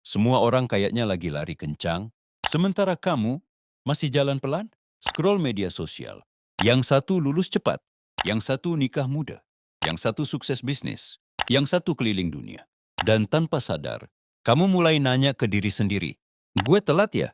Semua orang kayaknya lagi lari kencang, sementara kamu masih jalan pelan, scroll media sosial. Yang satu lulus cepat, yang satu nikah muda, yang satu sukses bisnis, yang satu keliling dunia. Dan tanpa sadar, kamu mulai nanya ke diri sendiri, gue telat ya?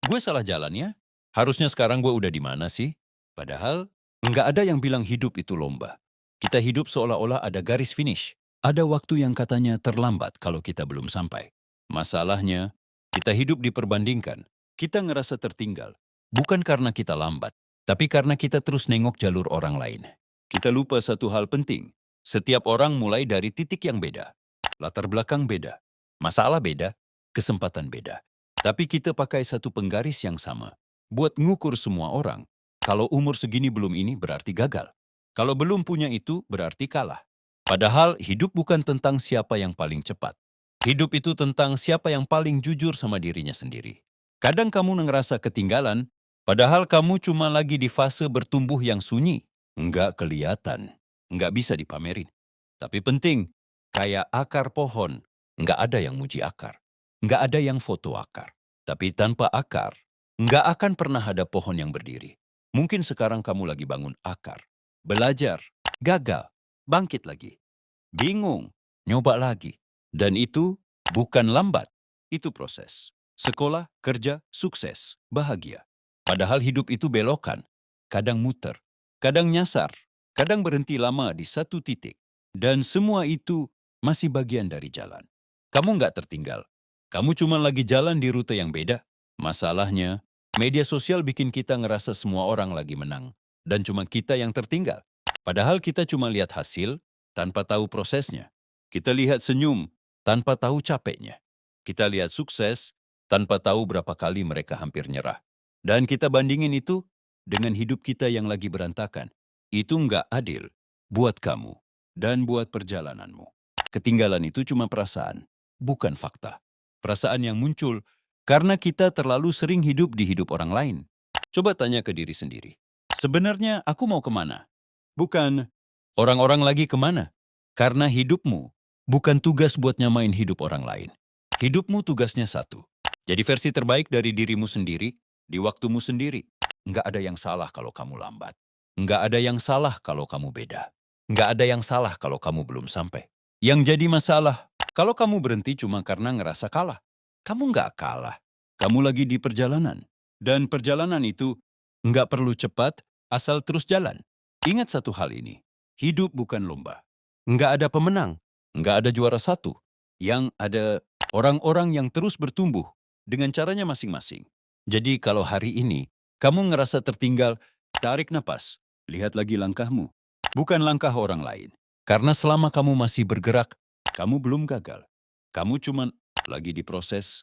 Gue salah jalan ya? Harusnya sekarang gue udah di mana sih? Padahal, nggak ada yang bilang hidup itu lomba. Kita hidup seolah-olah ada garis finish. Ada waktu yang katanya terlambat kalau kita belum sampai. Masalahnya, kita hidup diperbandingkan. Kita ngerasa tertinggal. Bukan karena kita lambat, tapi karena kita terus nengok jalur orang lain. Kita lupa satu hal penting. Setiap orang mulai dari titik yang beda. Latar belakang beda. Masalah beda. Kesempatan beda. Tapi kita pakai satu penggaris yang sama. Buat ngukur semua orang. Kalau umur segini belum ini berarti gagal. Kalau belum punya itu berarti kalah. Padahal hidup bukan tentang siapa yang paling cepat. Hidup itu tentang siapa yang paling jujur sama dirinya sendiri. Kadang kamu ngerasa ketinggalan, padahal kamu cuma lagi di fase bertumbuh yang sunyi. Nggak kelihatan, nggak bisa dipamerin. Tapi penting, kayak akar pohon, nggak ada yang muji akar. Nggak ada yang foto akar. Tapi tanpa akar, nggak akan pernah ada pohon yang berdiri. Mungkin sekarang kamu lagi bangun akar. Belajar, gagal, bangkit lagi. Bingung, nyoba lagi. Dan itu bukan lambat, itu proses. Sekolah, kerja, sukses, bahagia. Padahal hidup itu belokan, kadang muter, kadang nyasar, kadang berhenti lama di satu titik. Dan semua itu masih bagian dari jalan. Kamu nggak tertinggal. Kamu cuma lagi jalan di rute yang beda. Masalahnya, media sosial bikin kita ngerasa semua orang lagi menang. Dan cuma kita yang tertinggal. Padahal kita cuma lihat hasil, tanpa tahu prosesnya. Kita lihat senyum tanpa tahu capeknya. Kita lihat sukses tanpa tahu berapa kali mereka hampir nyerah. Dan kita bandingin itu dengan hidup kita yang lagi berantakan. Itu nggak adil buat kamu dan buat perjalananmu. Ketinggalan itu cuma perasaan, bukan fakta. Perasaan yang muncul karena kita terlalu sering hidup di hidup orang lain. Coba tanya ke diri sendiri. Sebenarnya aku mau kemana? Bukan orang-orang lagi kemana? Karena hidupmu bukan tugas buat nyamain hidup orang lain. Hidupmu tugasnya satu. Jadi versi terbaik dari dirimu sendiri, di waktumu sendiri. Nggak ada yang salah kalau kamu lambat. Nggak ada yang salah kalau kamu beda. Nggak ada yang salah kalau kamu belum sampai. Yang jadi masalah, kalau kamu berhenti cuma karena ngerasa kalah. Kamu nggak kalah. Kamu lagi di perjalanan. Dan perjalanan itu nggak perlu cepat, asal terus jalan. Ingat satu hal ini, hidup bukan lomba. Nggak ada pemenang, nggak ada juara satu. Yang ada orang-orang yang terus bertumbuh dengan caranya masing-masing. Jadi kalau hari ini kamu ngerasa tertinggal, tarik napas, lihat lagi langkahmu. Bukan langkah orang lain. Karena selama kamu masih bergerak, kamu belum gagal. Kamu cuma lagi diproses